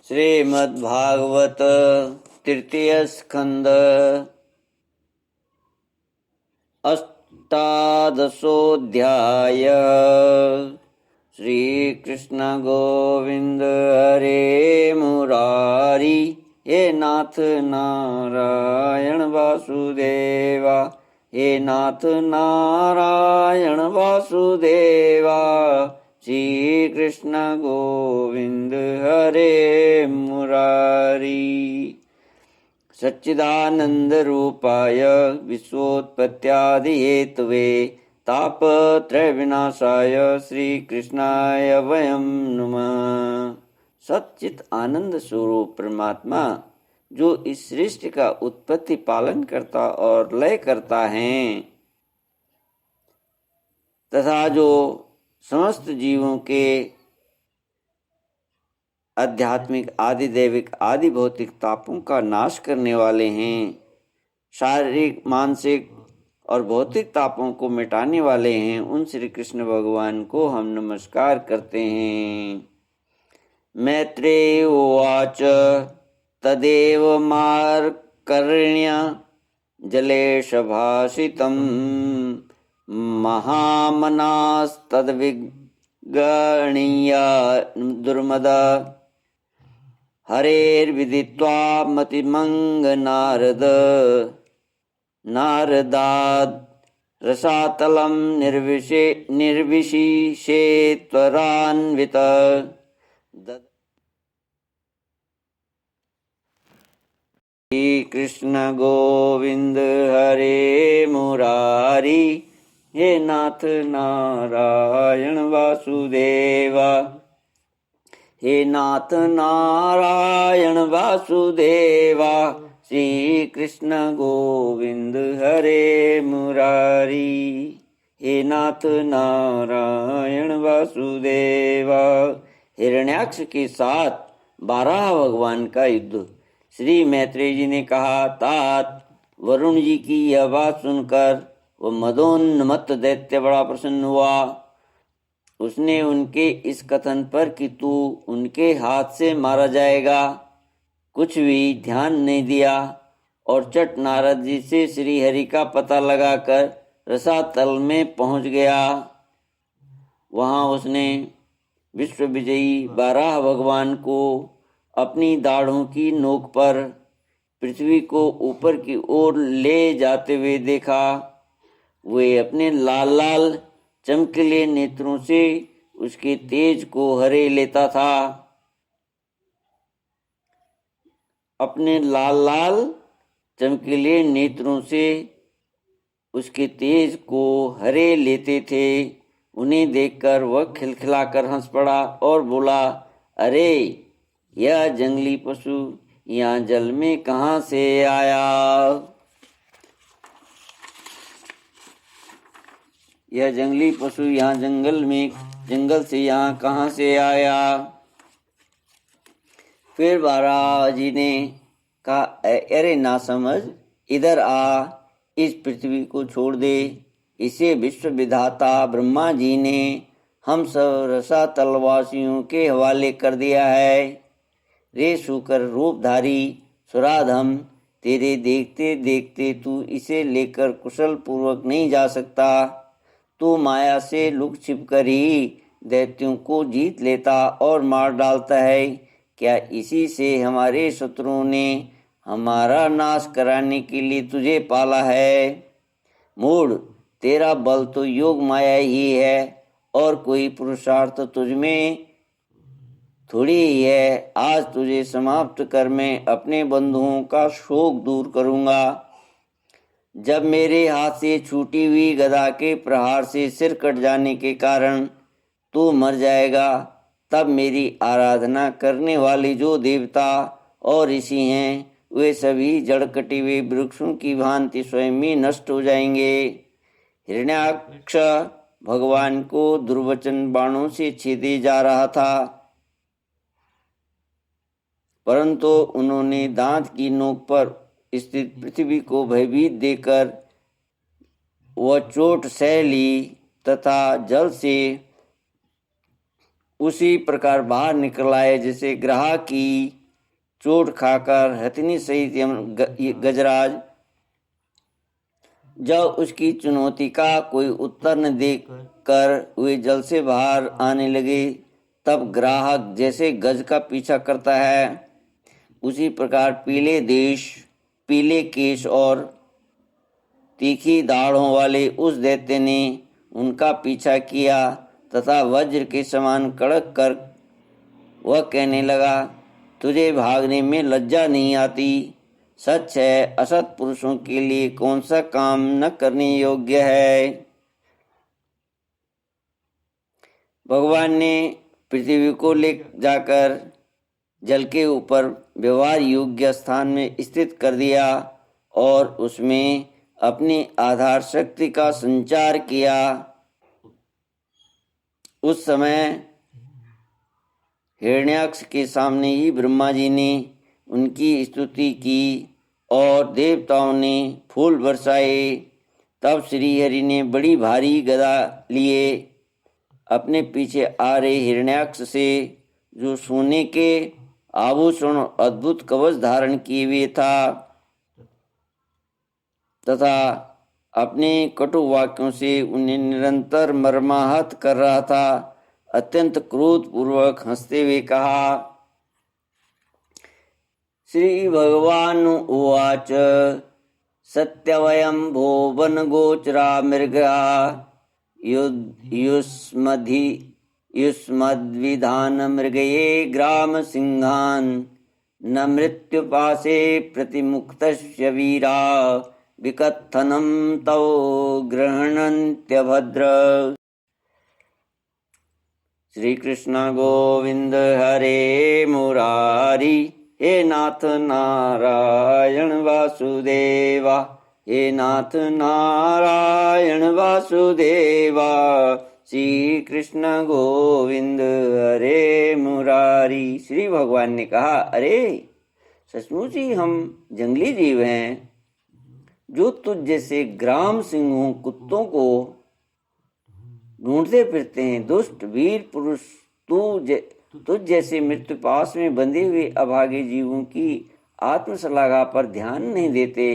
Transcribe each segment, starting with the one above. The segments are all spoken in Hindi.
श्रीमद्भागवत तृतीय स्कंद अष्टादशोऽध्याय। श्री कृष्ण गोविंद हरे मुरारी, हे नाथ नारायण वासुदेवा, हे नाथ नारायण वासुदेवा। श्री कृष्ण गोविंद हरे मुरारी। सच्चिदानंद रूपाय विश्वोत्पत्त्यादि हेतवे तापत्रय विनाशाय श्री कृष्णाय वयं नमः। सच्चित आनंद स्वरूप परमात्मा जो इस सृष्टि का उत्पत्ति पालन करता और लय करता है तथा जो समस्त जीवों के आध्यात्मिक आदि दैविक आदि भौतिक तापों का नाश करने वाले हैं, शारीरिक मानसिक और भौतिक तापों को मिटाने वाले हैं, उन श्री कृष्ण भगवान को हम नमस्कार करते हैं। मैत्रेय उवाच तदेव मार्कण्य जलेश भाषितं महामनास्तद्विगणीय दुर्मदा हरेर्विदित्वा मतिमंग नारदाद रसातलं निर्विशिषे त्वरान्वित श्री कृष्ण गोविंद हरे मुरारी, हे नाथ नारायण वासुदेवा, हे नाथ नारायण वासुदेवा। श्री कृष्ण गोविंद हरे मुरारी, हे नाथ नारायण वासुदेवा। हिरण्याक्ष के साथ 12 भगवान का युद्ध। श्री मैत्रेय जी ने कहा, तात वरुण जी की यह बात सुनकर वह मदोन्मत्त दैत्य बड़ा प्रसन्न हुआ। उसने उनके इस कथन पर कि तू उनके हाथ से मारा जाएगा कुछ भी ध्यान नहीं दिया और चट नारद जी से श्री हरि का पता लगाकर रसातल में पहुंच गया। वहां उसने विश्व विजयी 12 भगवान को अपनी दाढ़ों की नोक पर पृथ्वी को ऊपर की ओर ले जाते हुए देखा। वे अपने लाल लाल चमकीले नेत्रों से उसके तेज को हरे लेता था। अपने लाल लाल चमकीले नेत्रों से उसके तेज को हरे लेते थे। उन्हें देखकर वह खिलखिलाकर हंस पड़ा और बोला, अरे यह जंगली पशु यहाँ जल में कहाँ से आया? यह जंगली पशु यहाँ जंगल से यहाँ कहाँ से आया? फिर बारह जी ने कहा, अरे ना समझ, इधर आ, इस पृथ्वी को छोड़ दे। इसे विश्व विधाता ब्रह्मा जी ने हम सब रसातलवासियों के हवाले कर दिया है। रे शुकर रूपधारी सुराधम, तेरे देखते देखते तू इसे लेकर कुशल पूर्वक नहीं जा सकता। तू माया से लुक छिप कर ही दैत्यों को जीत लेता और मार डालता है। क्या इसी से हमारे शत्रुओं ने हमारा नाश कराने के लिए तुझे पाला है? मूढ़, तेरा बल तो योग माया ही है और कोई पुरुषार्थ तुझमें थोड़ी ही है। आज तुझे समाप्त कर मैं अपने बंधुओं का शोक दूर करूंगा। जब मेरे हाथ से छूटी हुई गदा के प्रहार से सिर कट जाने के कारण तू मर जाएगा, तब मेरी आराधना करने वाले जो देवता और ऋषि हैं वे सभी जड़ कटे हुए वृक्षों की भांति स्वयं ही नष्ट हो जाएंगे। हिरण्याक्ष भगवान को दुर्वचन बाणों से छेदे जा रहा था, परंतु उन्होंने दांत की नोक पर स्थित पृथ्वी को भयभीत देकर वह चोट सह ली तथा जल से उसी प्रकार बाहर निकल आए जैसे ग्राहक की चोट खाकर हथिनी सहित गजराज जब उसकी चुनौती का कोई उत्तर न देख कर वे जल से बाहर आने लगे, तब ग्राहक जैसे गज का पीछा करता है, उसी प्रकार पीले देश, पीले केश और तीखी दाढ़ों वाले उस दैत्य ने उनका पीछा किया तथा वज्र के समान कड़क कर वह कहने लगा, तुझे भागने में लज्जा नहीं आती? सच है, असत पुरुषों के लिए कौन सा काम न करने योग्य है। भगवान ने पृथ्वी को ले जाकर जल के ऊपर व्यवहार योग्य स्थान में स्थित कर दिया और उसमें अपनी आधार शक्ति का संचार किया। उस समय हिरण्याक्ष के सामने ही ब्रह्मा जी ने उनकी स्तुति की और देवताओं ने फूल बरसाए। तब श्री हरि ने बड़ी भारी गदा लिए अपने पीछे आ रहे हिरण्याक्ष से, जो सोने के आभूषण और अद्भुत कवच धारण किए हुए था तथा अपने कटु वाक्यों से उन्हें निरंतर मर्माहत कर रहा था, अत्यंत क्रोध पूर्वक हंसते हुए कहा। श्री भगवान उवाच सत्यवयं भुवन गोचरा मृगा युष्मद्विधान मृगये ग्राम सिंहान न मृत्युपाशे प्रतिमुक्तस्य वीरा विकथनं तव गृह्णन्त्यभद्र। श्री कृष्ण गोविंद हरे मुरारी, हे नाथ नारायण वासुदेवा, हे नाथ नारायण वासुदेवा। श्री कृष्ण गोविंद हरे मुरारी। श्री भगवान ने कहा, अरे सचमुच ही हम जंगली जीव हैं जो तुझ जैसे ग्राम सिंहों कुत्तों को ढूंढते फिरते हैं। दुष्ट वीर पुरुष तुझ जैसे मृत्यु पास में बंधे हुए अभागे जीवों की आत्मशलाघा पर ध्यान नहीं देते।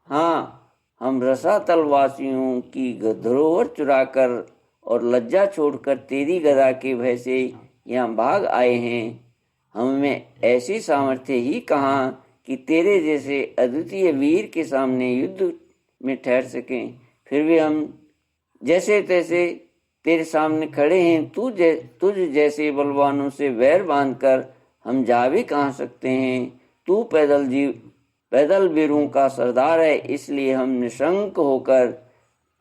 हाँ, हम रसातल वासियों की धरोहर चुराकर और लज्जा छोड़कर तेरी गदा के भय से यहाँ भाग आए हैं। हमें ऐसी सामर्थ्य ही कहाँ कि तेरे जैसे अद्वितीय वीर के सामने युद्ध में ठहर सकें। फिर भी हम जैसे तैसे तेरे सामने खड़े हैं। तुझ जैसे बलवानों से वैर बांधकर हम जा भी कहाँ सकते हैं। तू पैदल वीरों का सरदार है, इसलिए हम निशंक होकर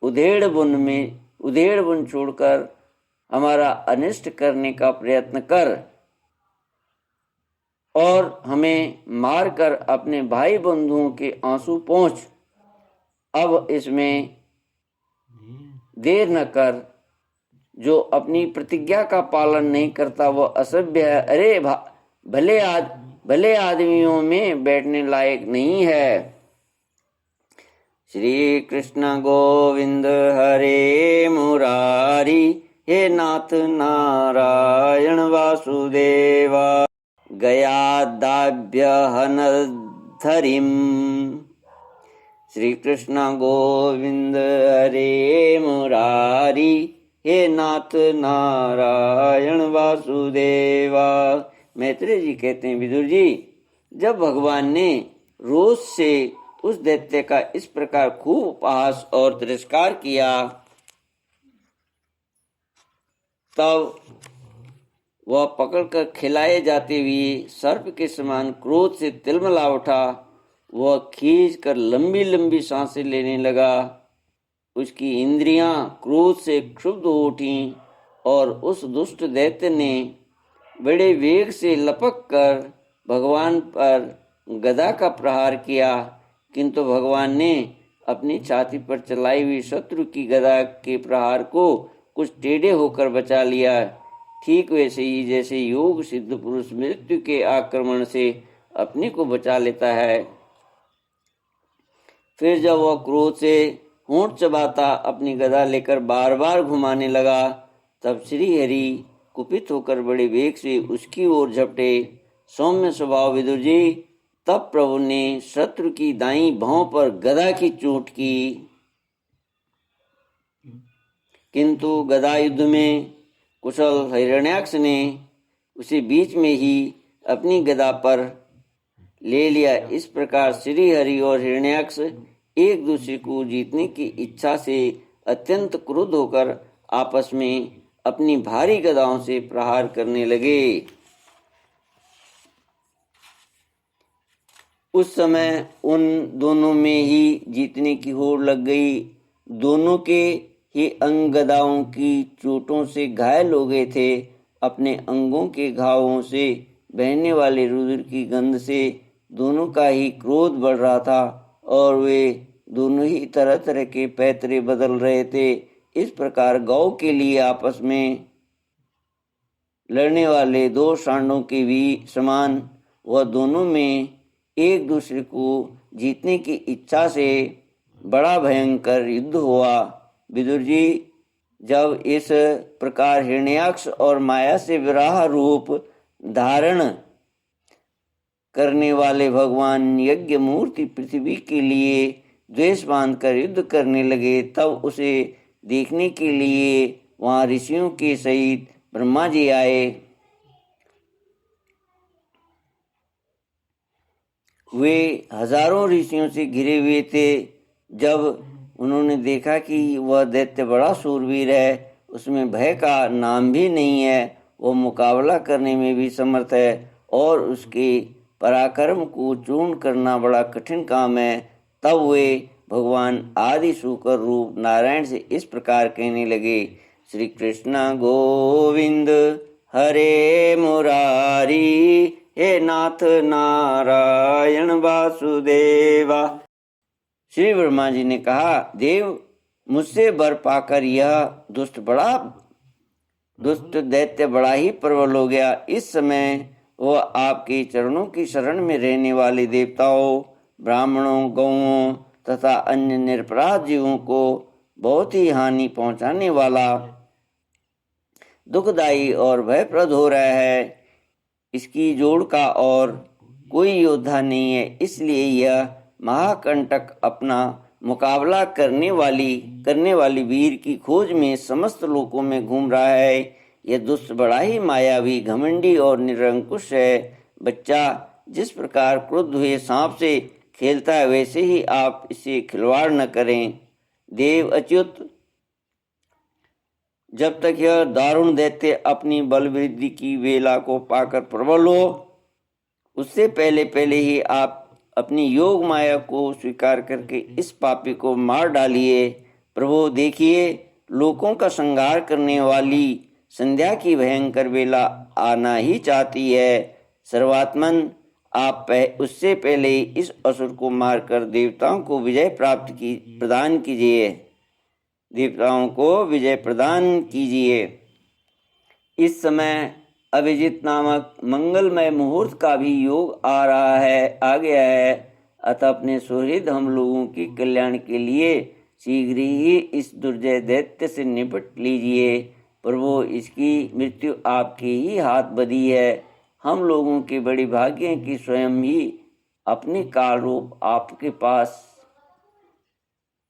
उधेड़ बुन छोड़कर हमारा अनिष्ट करने का प्रयत्न कर और हमें मारकर अपने भाई बंधुओं के आंसू पोंछ। अब इसमें देर न कर, जो अपनी प्रतिज्ञा का पालन नहीं करता वह असभ्य है। अरे भले आदमियों में बैठने लायक नहीं है। श्री कृष्ण गोविंद हरे मुरारी, हे नाथ नारायण वासुदेवा। गयादाभ्य हनधरिम। श्री कृष्ण गोविंद हरे मुरारी, हे नाथ नारायण वासुदेवा। मैत्रेय जी कहते हैं, विदुर जी, जब भगवान ने रोष से उस दैत्य का इस प्रकार खूब उपहास और तिरस्कार किया, तब वह पकड़कर खिलाए जाते हुए सर्प के समान क्रोध से तिलमिला उठा। वह खींचकर लंबी लंबी सांसें लेने लगा। उसकी इंद्रियां क्रोध से क्षुब्ध हो उठीं और उस दुष्ट दैत्य ने बड़े वेग से लपक कर भगवान पर गदा का प्रहार किया, किंतु भगवान ने अपनी छाती पर चलाई हुई शत्रु की गदा के प्रहार को कुछ टेढ़े होकर बचा लिया। ठीक वैसे ही जैसे योग सिद्ध पुरुष मृत्यु के आक्रमण से अपने को बचा लेता है। फिर जब वह क्रोध से होंठ चबाता अपनी गदा लेकर बार बार घुमाने लगा, तब श्री हरि कुपित होकर बड़े वेग से उसकी ओर झपटे। सौम्य स्वभाव विदुर जी, तब प्रभु ने शत्रु की दाईं भौं पर गदा की चोट की, किंतु गदा युद्ध में कुशल हिरण्याक्ष ने उसे बीच में ही अपनी गदा पर ले लिया। इस प्रकार श्री हरि और हिरण्याक्ष एक दूसरे को जीतने की इच्छा से अत्यंत क्रुद्ध होकर आपस में अपनी भारी गदाओं से प्रहार करने लगे। उस समय उन दोनों में ही जीतने की होड़ लग गई। दोनों के ही अंग गदाओं की चोटों से घायल हो गए थे। अपने अंगों के घावों से बहने वाले रुधिर की गंध से दोनों का ही क्रोध बढ़ रहा था और वे दोनों ही तरह तरह के पैतरे बदल रहे थे। इस प्रकार गौ के लिए आपस में लड़ने वाले दो सांडों के भी समान वह दोनों में एक दूसरे को जीतने की इच्छा से बड़ा भयंकर युद्ध हुआ। विदुर जी, जब इस प्रकार हिरण्याक्ष और माया से विराह रूप धारण करने वाले भगवान यज्ञ मूर्ति पृथ्वी के लिए द्वेष बांध कर युद्ध करने लगे, तब उसे देखने के लिए वहां ऋषियों के सहित ब्रह्मा जी आए। वे हजारों ऋषियों से घिरे हुए थे। जब उन्होंने देखा कि वह दैत्य बड़ा शूरवीर है, उसमें भय का नाम भी नहीं है, वो मुकाबला करने में भी समर्थ है और उसके पराक्रम को चूर्ण करना बड़ा कठिन काम है, तब वे भगवान आदि शूकर रूप नारायण से इस प्रकार कहने लगे। श्री कृष्ण गोविंद हरे मुरारी, हे नाथ नारायण वासुदेवा। श्री ब्रह्मा जी ने कहा, देव, मुझसे वर पाकर यह दुष्ट दैत्य बड़ा ही प्रबल हो गया। इस समय वह आपके चरणों की शरण में रहने वाले देवताओं, ब्राह्मणों, गौओं तथा अन्य निरपराध जीवों को बहुत ही हानि पहुंचाने वाला, दुखदायी और भयप्रद हो रहा है। इसकी जोड़ का और कोई योद्धा नहीं है, इसलिए यह महाकंटक अपना मुकाबला करने वाली वीर की खोज में समस्त लोकों में घूम रहा है। यह दुष्ट बड़ा ही मायावी, घमंडी और निरंकुश है। बच्चा जिस प्रकार क्रुद्ध हुए सांप से खेलता है, वैसे ही आप इसे खिलवाड़ न करें। देव अच्युत, जब तक यह दारुण दैत्य अपनी बल वृद्धि की वेला को पाकर प्रबल हो, उससे पहले ही आप अपनी योग माया को स्वीकार करके इस पापी को मार डालिए। प्रभु देखिए, लोकों का संहार करने वाली संध्या की भयंकर वेला आना ही चाहती है। सर्वात्मन, आप उससे पहले ही इस असुर को मारकर देवताओं को विजय प्रदान कीजिए। इस समय अभिजीत नामक मंगलमय मुहूर्त का भी योग आ गया है, अतः अपने सुहृद हम लोगों के कल्याण के लिए शीघ्र ही इस दुर्जय दैत्य से निपट लीजिए। प्रभु, इसकी मृत्यु आपके ही हाथ बधी है। हम लोगों के बड़े भाग्य हैं कि स्वयं ही अपने काल रूप आपके पास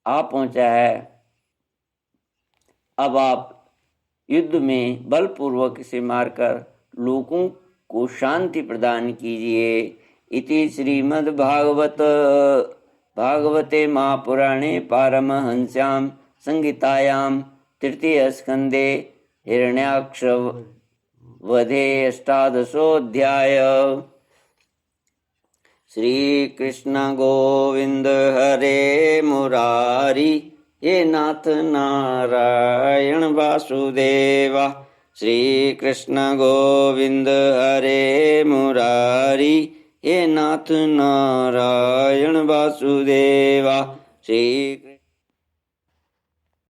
आ पहुंचा है। अब आप युद्ध में बलपूर्वक इसे मारकर लोगों को शांति प्रदान कीजिए। इति श्रीमद्भागवते महापुराणे पारमहंस्यां संहितायां तृतीय स्कंदे हिरण्याक्ष वधे 18 श्री कृष्ण गोविंद हरे मुरारी, हे नाथ नारायण वासुदेवा। श्री कृष्ण गोविंद हरे मुरारी, हे नाथ नारायण वासुदेवा। श्री